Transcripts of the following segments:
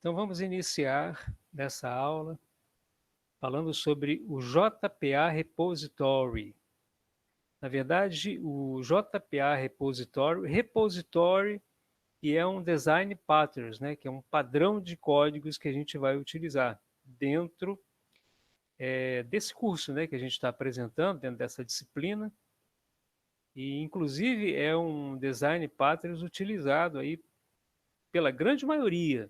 Então vamos iniciar nessa aula falando sobre o JPA Repository. Na verdade, o JPA Repository que é um design patterns, né, que é um padrão de códigos que a gente vai utilizar dentro desse curso, né, que a gente está apresentando, dentro dessa disciplina. E, inclusive, é um design patterns utilizado aí pela grande maioria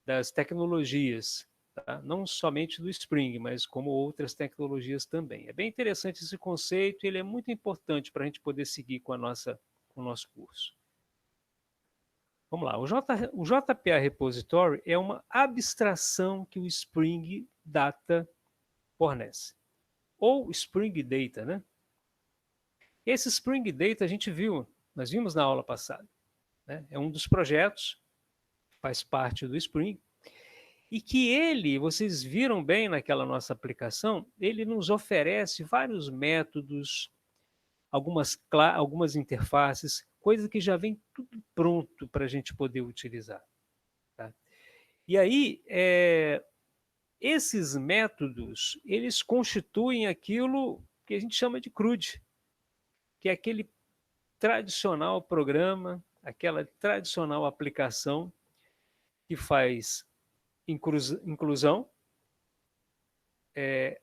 das tecnologias, tá? Não somente do Spring, mas como outras tecnologias também. É bem interessante esse conceito e ele é muito importante para a gente poder seguir com o nosso curso. Vamos lá, o JPA Repository é uma abstração que o Spring Data fornece, ou Spring Data, né? Esse Spring Data a gente viu, nós vimos na aula passada, né? É um dos projetos, faz parte do Spring, e que ele, vocês viram bem naquela nossa aplicação, ele nos oferece vários métodos, algumas interfaces, coisas que já vem tudo pronto para a gente poder utilizar. Tá? E aí, esses métodos, eles constituem aquilo que a gente chama de CRUD, que é aquele tradicional programa, aquela tradicional aplicação que faz inclusão,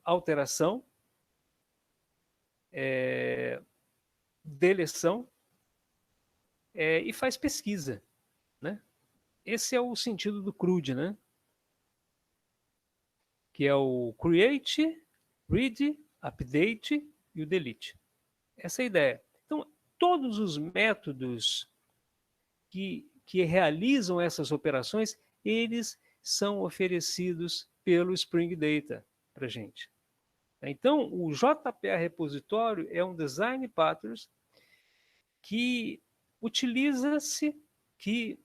alteração, deleção e faz pesquisa, né? Esse é o sentido do CRUD, né? Que é o Create, Read, Update e o Delete. Essa é a ideia. Então, todos os métodos que realizam essas operações, eles são oferecidos pelo Spring Data para a gente. Então, o JPA Repositório é um design patterns que utiliza-se, que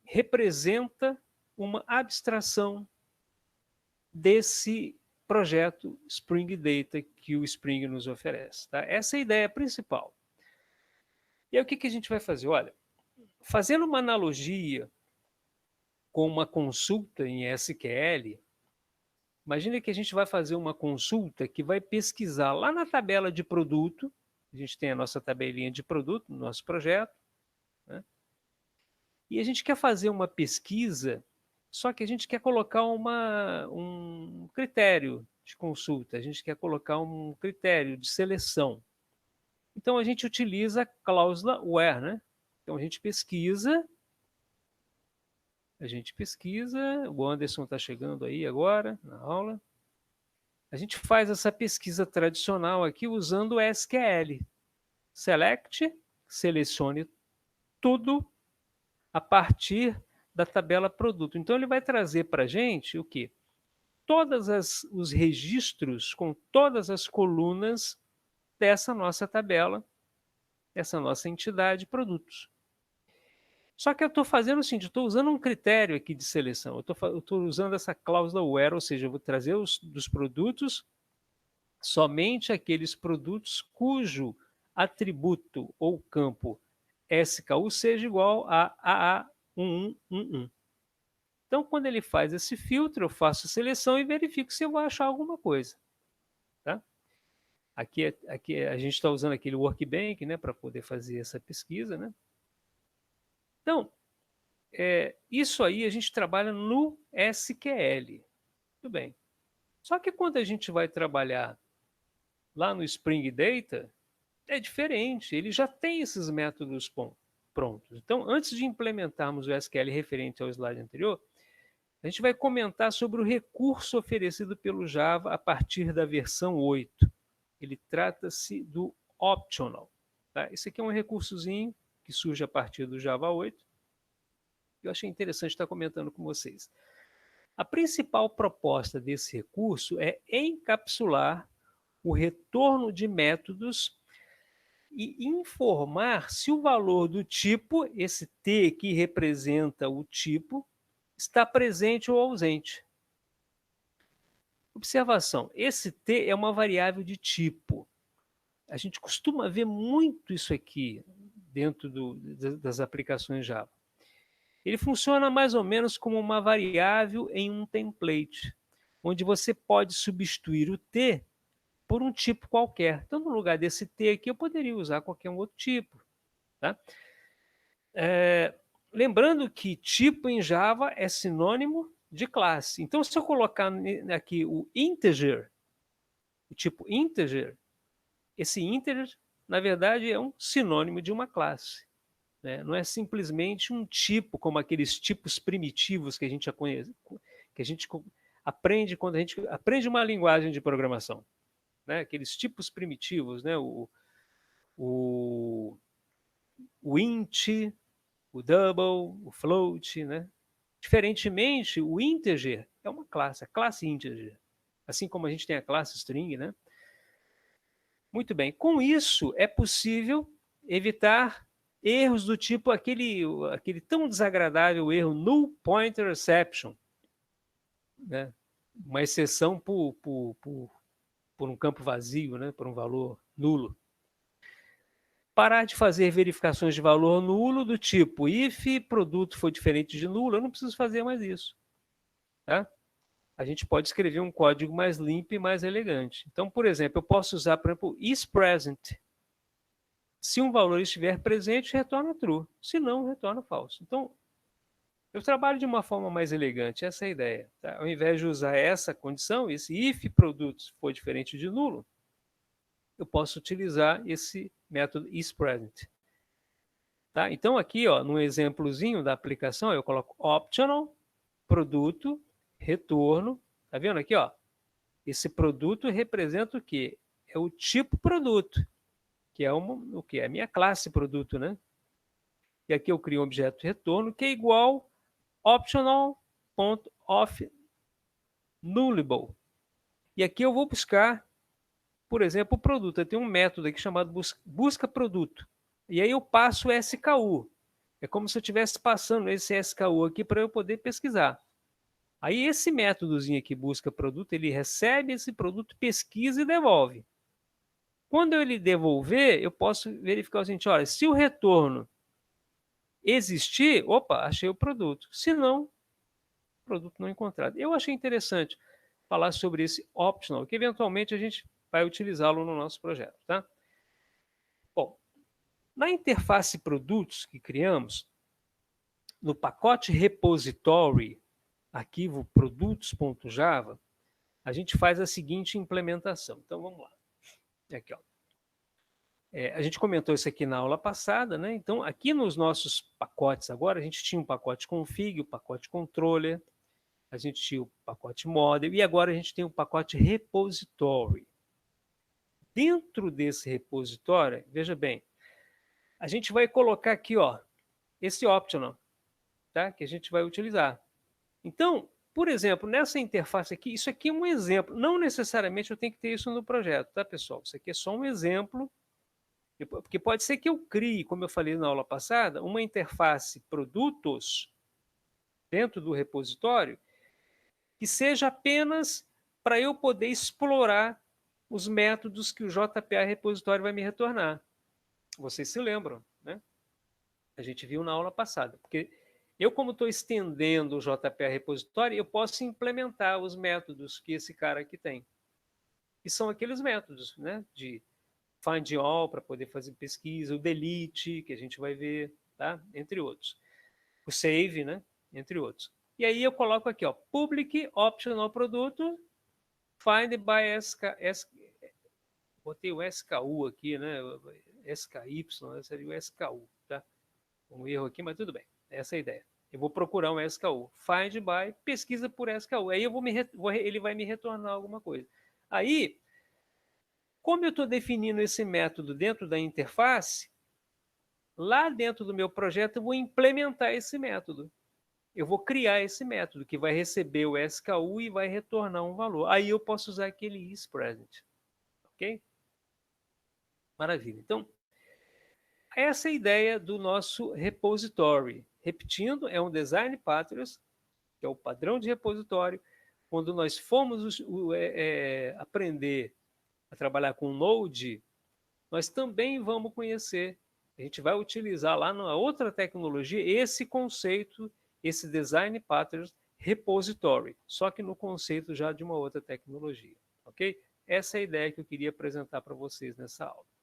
representa uma abstração desse projeto Spring Data que o Spring nos oferece. Tá? Essa é a ideia principal. E aí o que a gente vai fazer? Olha, fazendo uma analogia com uma consulta em SQL, imagine que a gente vai fazer uma consulta que vai pesquisar lá na tabela de produto, a gente tem a nossa tabelinha de produto no nosso projeto, né? E a gente quer fazer uma pesquisa, só que a gente quer colocar um critério de consulta, a gente quer colocar um critério de seleção. Então a gente utiliza a cláusula where, né? Então a gente pesquisa, o Anderson está chegando aí agora na aula. A gente faz essa pesquisa tradicional aqui usando o SQL. Select, selecione tudo a partir da tabela produto. Então ele vai trazer para a gente o quê? Todos os registros com todas as colunas dessa nossa tabela, dessa nossa entidade produtos. Só que eu estou fazendo o seguinte, estou usando um critério aqui de seleção, eu estou usando essa cláusula where, ou seja, eu vou trazer dos produtos somente aqueles produtos cujo atributo ou campo SKU seja igual a AA1111. Então, quando ele faz esse filtro, eu faço a seleção e verifico se eu vou achar alguma coisa. Tá? Aqui a gente está usando aquele workbench, né, para poder fazer essa pesquisa. Né? Então, isso aí a gente trabalha no SQL. Tudo bem. Só que quando a gente vai trabalhar lá no Spring Data, é diferente, ele já tem esses métodos prontos. Então, antes de implementarmos o SQL referente ao slide anterior, a gente vai comentar sobre o recurso oferecido pelo Java a partir da versão 8. Ele trata-se do optional. Tá? Esse aqui é um recursozinho que surge a partir do Java 8. Eu achei interessante estar comentando com vocês. A principal proposta desse recurso é encapsular o retorno de métodos e informar se o valor do tipo, esse T que representa o tipo, está presente ou ausente. Observação, esse T é uma variável de tipo. A gente costuma ver muito isso aqui dentro das aplicações Java. Ele funciona mais ou menos como uma variável em um template, onde você pode substituir o T por um tipo qualquer. Então, no lugar desse T aqui, eu poderia usar qualquer um outro tipo. Tá? Lembrando que tipo em Java é sinônimo de classe. Então, se eu colocar aqui o integer, o tipo integer, esse integer, na verdade, é um sinônimo de uma classe. Né? Não é simplesmente um tipo, como aqueles tipos primitivos que a gente conhece, que a gente aprende quando a gente aprende uma linguagem de programação. Né? Aqueles tipos primitivos, né? O int, o double, o float, né? Diferentemente, o integer é uma classe, a classe integer. Assim como a gente tem a classe string, né? Muito bem. Com isso, é possível evitar erros do tipo aquele tão desagradável erro null pointer exception, né? Uma exceção por um campo vazio, né? Por um valor nulo. Parar de fazer verificações de valor nulo do tipo if produto for diferente de nulo, eu não preciso fazer mais isso. Tá? A gente pode escrever um código mais limpo e mais elegante. Então, por exemplo, eu posso usar, por exemplo, isPresent. Se um valor estiver presente, retorna true. Se não, retorna false. Então, eu trabalho de uma forma mais elegante, essa é a ideia. Tá? Ao invés de usar essa condição, esse if produto for diferente de nulo, eu posso utilizar esse método isPresent. Tá? Então, aqui, ó, no exemplozinho da aplicação, eu coloco optional, produto, retorno. Tá vendo aqui? Ó? Esse produto representa o quê? É o tipo produto, que é o que? É a minha classe produto, né? E aqui eu crio um objeto retorno que é igual optional.offNullable. E aqui eu vou buscar, por exemplo, o produto. Eu tenho um método aqui chamado busca produto. E aí eu passo o SKU. É como se eu estivesse passando esse SKU aqui para eu poder pesquisar. Aí esse métodozinho aqui, busca produto, ele recebe esse produto, pesquisa e devolve. Quando ele devolver, eu posso verificar o seguinte, olha, se o retorno existir, opa, achei o produto. Se não, produto não encontrado. Eu achei interessante falar sobre esse optional, que eventualmente a gente vai utilizá-lo no nosso projeto. Tá? Bom, na interface produtos que criamos, no pacote repository, arquivo produtos.java, a gente faz a seguinte implementação. Então, vamos lá. Aqui, ó. A gente comentou isso aqui na aula passada, né? Então, aqui nos nossos pacotes agora, a gente tinha um pacote config, o pacote controller, a gente tinha o pacote model, e agora a gente tem o pacote repository. Dentro desse repositório, veja bem, a gente vai colocar aqui, ó, esse optional, tá? Que a gente vai utilizar. Então, por exemplo, nessa interface aqui, isso aqui é um exemplo. Não necessariamente eu tenho que ter isso no projeto, tá, pessoal? Isso aqui é só um exemplo, porque pode ser que eu crie, como eu falei na aula passada, uma interface produtos dentro do repositório que seja apenas para eu poder explorar os métodos que o JPA repositório vai me retornar. Vocês se lembram, né? A gente viu na aula passada, porque eu, como estou estendendo o JPA repositório, eu posso implementar os métodos que esse cara aqui tem. E são aqueles métodos, né? De find all, para poder fazer pesquisa, o delete, que a gente vai ver, tá? Entre outros. O save, né? Entre outros. E aí eu coloco aqui, ó, public optional produto, find by botei o SKU aqui, né? SKY, seria o SKU, tá? Um erro aqui, mas tudo bem. Essa é a ideia. Eu vou procurar um SKU. Find by, pesquisa por SKU. Aí ele vai me retornar alguma coisa. Aí, como eu estou definindo esse método dentro da interface, lá dentro do meu projeto eu vou implementar esse método. Eu vou criar esse método que vai receber o SKU e vai retornar um valor. Aí eu posso usar aquele isPresent. Ok? Maravilha. Então, essa é a ideia do nosso repository. Repetindo, é um design patterns, que é o padrão de repositório. Quando nós formos aprender a trabalhar com Node, nós também vamos conhecer A gente vai utilizar lá na outra tecnologia esse conceito, esse Design Patterns Repository, só que no conceito já de uma outra tecnologia, ok? Essa é a ideia que eu queria apresentar para vocês nessa aula.